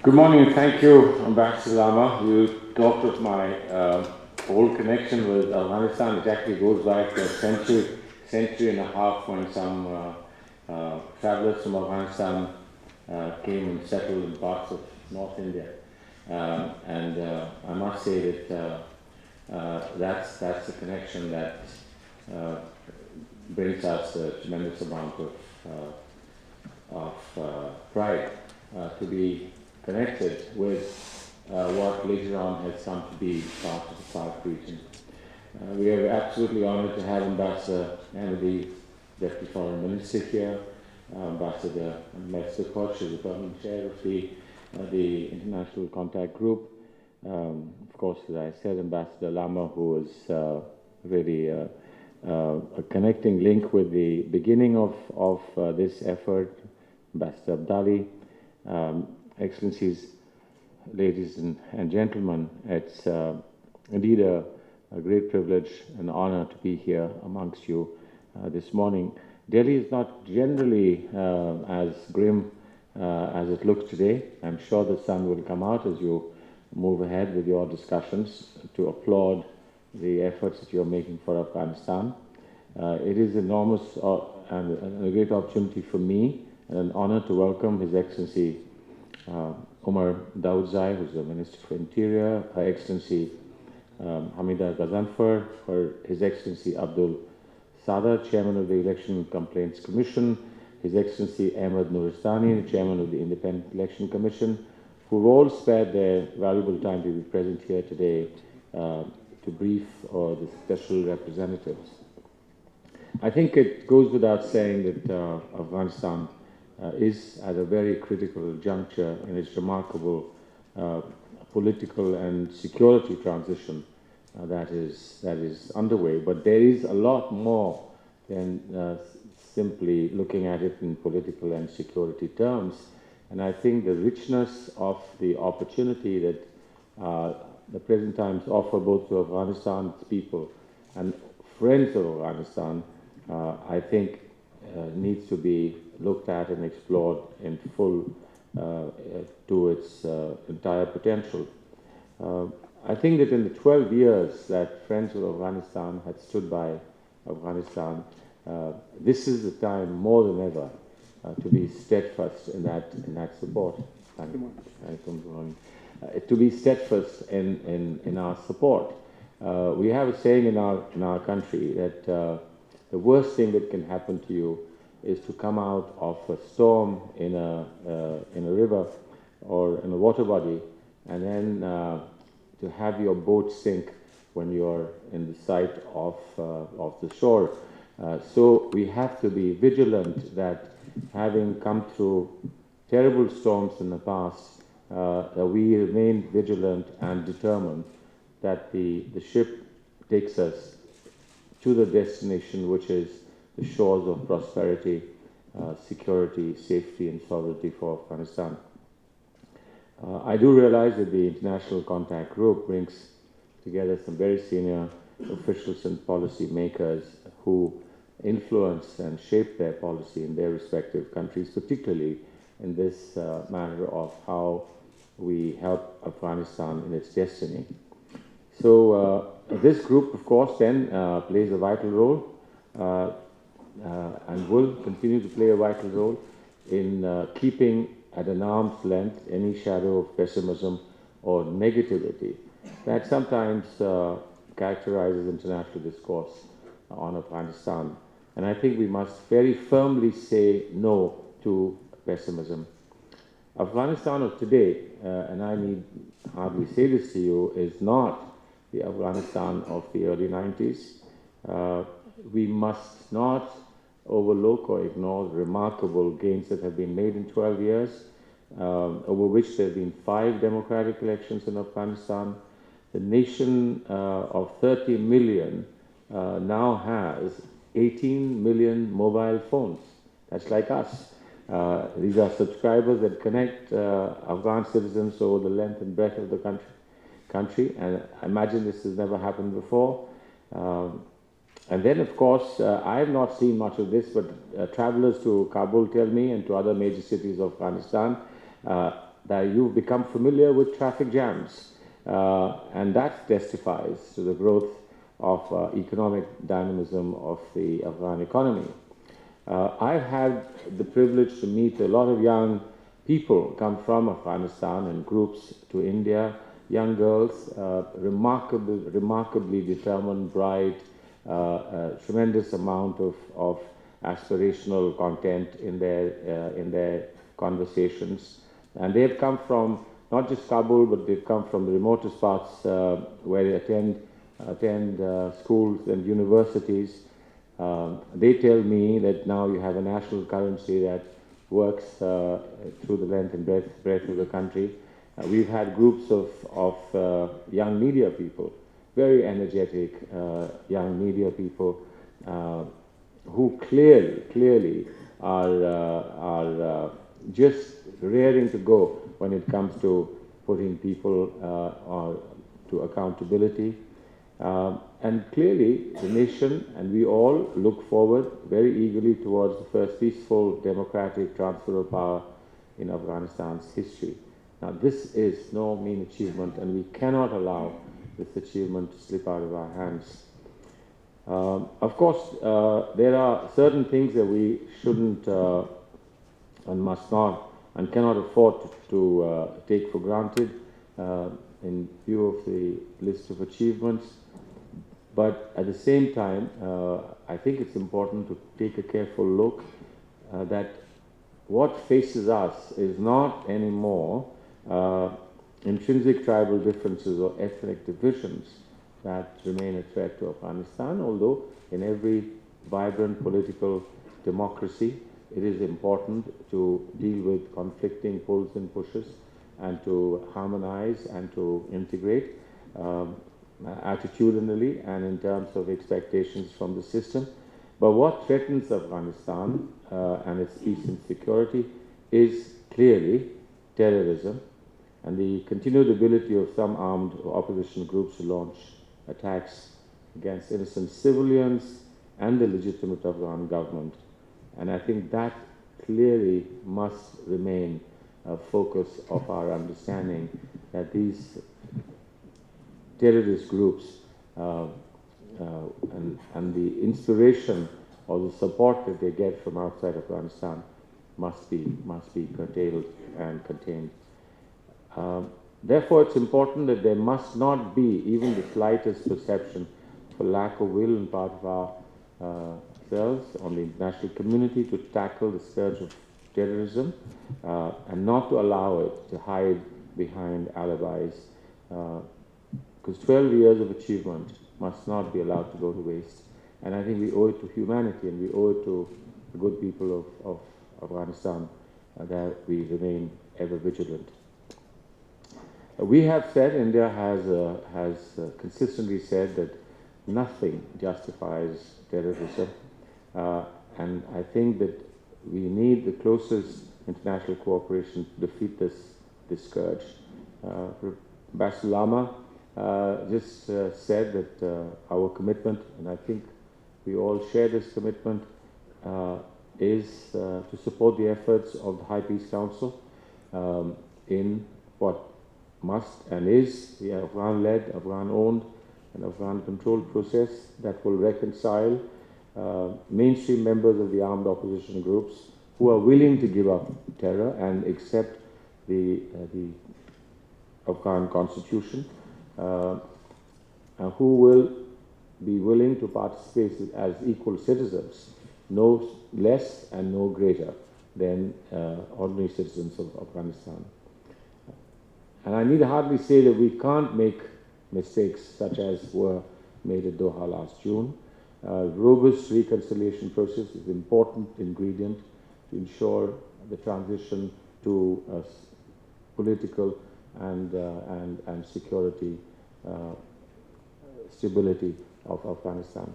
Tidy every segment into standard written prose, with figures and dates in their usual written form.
Good morning and thank you, Ambassador Lama. You talked of my old connection with Afghanistan. It actually goes back to a century and a half when some travelers from Afghanistan came and settled in parts of North India. I must say that that's a connection that brings us a tremendous amount of pride to be connected with what later on has come to be part of the SAARC region. We are absolutely honored to have Ambassador Andy, Deputy Foreign Minister here, Ambassador Mester Koch, is the permanent chair of the International Contact Group. Of course, as I said, Ambassador Lama, who is really a connecting link with the beginning of this effort, Ambassador Abdali, Excellencies, ladies and gentlemen, it's indeed a great privilege and honor to be here amongst you this morning. Delhi is not generally as grim as it looks today. I'm sure the sun will come out as you move ahead with your discussions to applaud the efforts that you're making for Afghanistan. It is enormous and a great opportunity for me and an honor to welcome His Excellency Umar Daudzai, who's the Minister for Interior, Her Excellency Hamida Ghazanfar, His Excellency Abdul Sadar, Chairman of the Election Complaints Commission, His Excellency Ahmed Nuristani, the Chairman of the Independent Election Commission, who've all spared their valuable time to be present here today to brief the special representatives. I think it goes without saying that Afghanistan is at a very critical juncture in its remarkable political and security transition that is underway. But there is a lot more than simply looking at it in political and security terms. And I think the richness of the opportunity that the present times offer both to Afghanistan, its people, and friends of Afghanistan, I think needs to be looked at and explored in full to its entire potential. I think that in the 12 years that Friends of Afghanistan had stood by Afghanistan, this is the time more than ever to be steadfast in that support. To be steadfast in our support. We have a saying in our country that the worst thing that can happen to you is to come out of a storm in a river or in a water body, and then to have your boat sink when you're in the sight of the shore. So we have to be vigilant that, having come through terrible storms in the past, that we remain vigilant and determined that the ship takes us to the destination, which is the shores of prosperity, security, safety, and sovereignty for Afghanistan. I do realize that the International Contact Group brings together some very senior officials and policy makers who influence and shape their policy in their respective countries, particularly in this matter of how we help Afghanistan in its destiny. So this group, of course, then plays a vital role and will continue to play a vital role in keeping at an arm's length any shadow of pessimism or negativity that sometimes characterizes international discourse on Afghanistan. And I think we must very firmly say no to pessimism. Afghanistan of today, and I need hardly say this to you, is not the Afghanistan of the early 90s. We must not overlook or ignore the remarkable gains that have been made in 12 years, over which there have been 5 democratic elections in Afghanistan. The nation of 30 million now has 18 million mobile phones. That's like us. These are subscribers that connect Afghan citizens over the length and breadth of the country, and I imagine this has never happened before. And then, of course, I have not seen much of this, but travelers to Kabul tell me, and to other major cities of Afghanistan, that you've become familiar with traffic jams, and that testifies to the growth of economic dynamism of the Afghan economy. I've had the privilege to meet a lot of young people come from Afghanistan in groups to India, young girls, remarkably determined, bright, tremendous amount of aspirational content in their conversations. And they've come from not just Kabul, but they've come from the remotest parts where they attend schools and universities. They tell me that now you have a national currency that works through the length and breadth of the country. We've had groups of young media people, very energetic young media people who clearly are just raring to go when it comes to putting people to accountability. And clearly, the nation and we all look forward very eagerly towards the first peaceful, democratic transfer of power in Afghanistan's history. Now, this is no mean achievement, and we cannot allow this achievement to slip out of our hands. Of course, there are certain things that we shouldn't and must not and cannot afford to take for granted in view of the list of achievements. But at the same time, I think it's important to take a careful look that what faces us is not anymore intrinsic tribal differences or ethnic divisions that remain a threat to Afghanistan, although in every vibrant political democracy, it is important to deal with conflicting pulls and pushes and to harmonize and to integrate attitudinally and in terms of expectations from the system. But what threatens Afghanistan and its peace and security is clearly terrorism and the continued ability of some armed opposition groups to launch attacks against innocent civilians and the legitimate Afghan government. And I think that clearly must remain a focus of our understanding, that these terrorist groups and the inspiration or the support that they get from outside Afghanistan must be curtailed and contained. Therefore, it's important that there must not be even the slightest perception of a lack of will on part of ourselves, on the international community, to tackle the scourge of terrorism and not to allow it to hide behind alibis. Because 12 years of achievement must not be allowed to go to waste. And I think we owe it to humanity and we owe it to the good people of Afghanistan that we remain ever vigilant. We have said, India has consistently said that nothing justifies terrorism. And I think that we need the closest international cooperation to defeat this scourge. Ambassador Lama just said that our commitment, and I think we all share this commitment, is to support the efforts of the High Peace Council in what must and is the Afghan-led, Afghan-owned and Afghan-controlled process that will reconcile mainstream members of the armed opposition groups who are willing to give up terror and accept the Afghan constitution, and who will be willing to participate as equal citizens, no less and no greater than ordinary citizens of Afghanistan. And I need hardly say that we can't make mistakes such as were made at Doha last June. Robust reconciliation process is an important ingredient to ensure the transition to political and security stability of Afghanistan.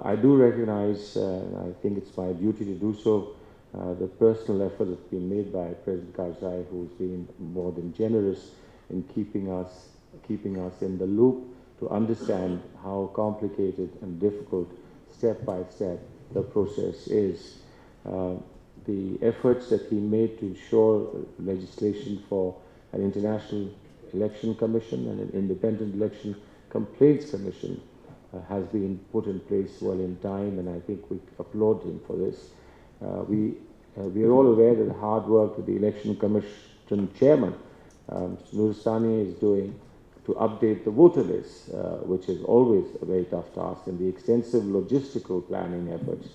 I do recognize, and I think it's my duty to do so, the personal effort that's been made by President Karzai, who's been more than generous in keeping us in the loop to understand how complicated and difficult, step by step, the process is. the efforts that he made to ensure legislation for an international election commission and an independent election complaints commission has been put in place well in time, and I think we applaud him for this. We are all aware that the hard work that the election commission chairman, Nuristani, is doing to update the voter list, which is always a very tough task, and the extensive logistical planning efforts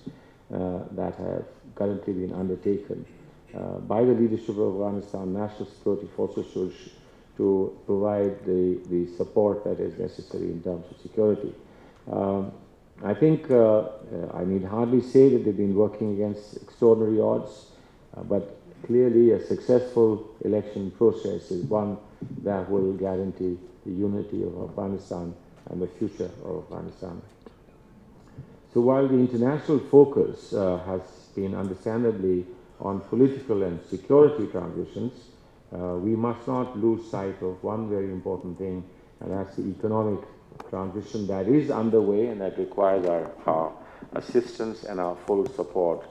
that have currently been undertaken by the leadership of Afghanistan National Security Forces to provide the support that is necessary in terms of security. I think I need hardly say that they've been working against extraordinary odds, but clearly a successful election process is one that will guarantee the unity of Afghanistan and the future of Afghanistan. So while the international focus has been understandably on political and security transitions, we must not lose sight of one very important thing, and that's the economic transition that is underway and that requires our assistance and our full support.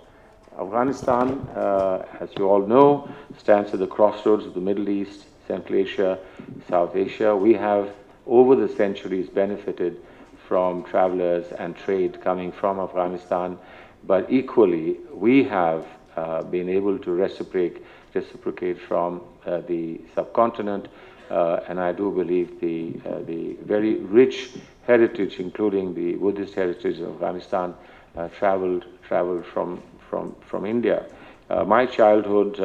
Afghanistan, as you all know, stands at the crossroads of the Middle East, Central Asia, South Asia. We have, over the centuries, benefited from travelers and trade coming from Afghanistan, but equally, we have been able to reciprocate from the subcontinent, and I do believe the very rich heritage, including the Buddhist heritage of Afghanistan, traveled from India. My childhood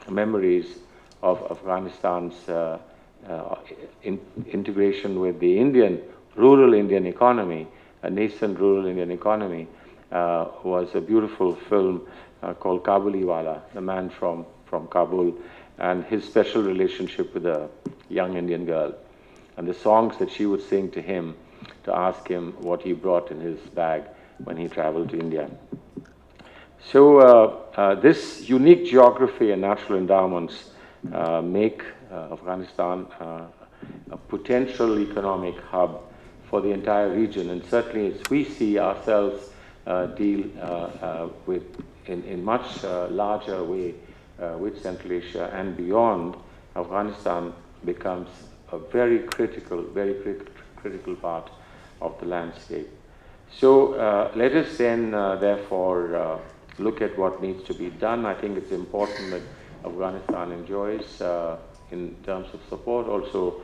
memories of Afghanistan's integration with the rural Indian economy, a nascent rural Indian economy, was a beautiful film called Kabuliwala, the man from Kabul, and his special relationship with a young Indian girl, and the songs that she would sing to him to ask him what he brought in his bag when he traveled to India. So this unique geography and natural endowments make Afghanistan a potential economic hub for the entire region, and certainly as we see ourselves deal in much larger way with Central Asia and beyond, Afghanistan becomes a very critical part of the landscape. So let us then therefore look at what needs to be done. I think it's important that Afghanistan enjoys, in terms of support, also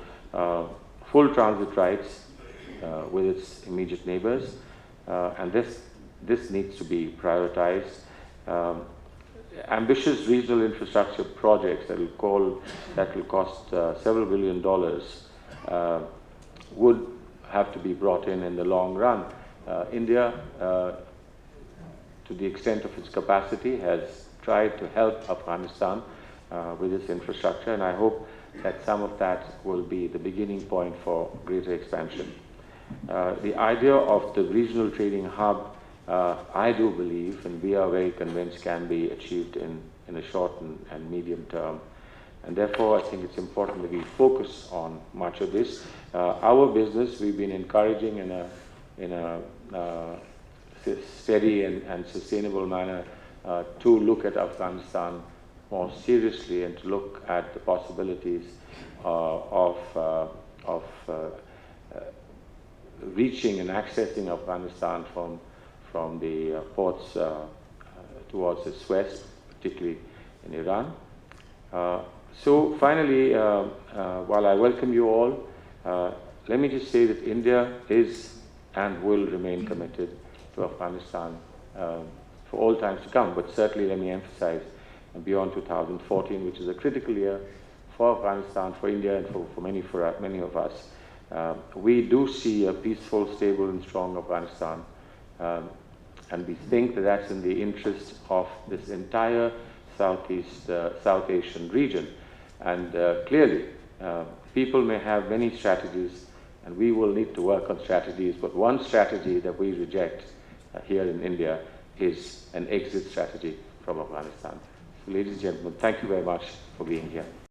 full transit rights with its immediate neighbors, and this needs to be prioritized. Ambitious regional infrastructure projects that will cost several $1 billion would have to be brought in the long run. India, to the extent of its capacity, has tried to help Afghanistan with its infrastructure, and I hope that some of that will be the beginning point for greater expansion. The idea of the regional trading hub, I do believe, and we are very convinced, can be achieved in a short and medium term. And therefore, I think it's important that we focus on much of this. Our business, we've been encouraging in a steady and sustainable manner to look at Afghanistan more seriously and to look at the possibilities of reaching and accessing Afghanistan from the ports towards its west, particularly in Iran. So finally, while I welcome you all, let me just say that India is and will remain committed to Afghanistan for all times to come, but certainly let me emphasize beyond 2014, which is a critical year for Afghanistan, for India, and for many of us. We do see a peaceful, stable, and strong Afghanistan, and we think that that's in the interest of this entire South Asian region. And clearly, people may have many strategies, and we will need to work on strategies, but one strategy that we reject here in India is an exit strategy from Afghanistan. So, ladies and gentlemen, thank you very much for being here.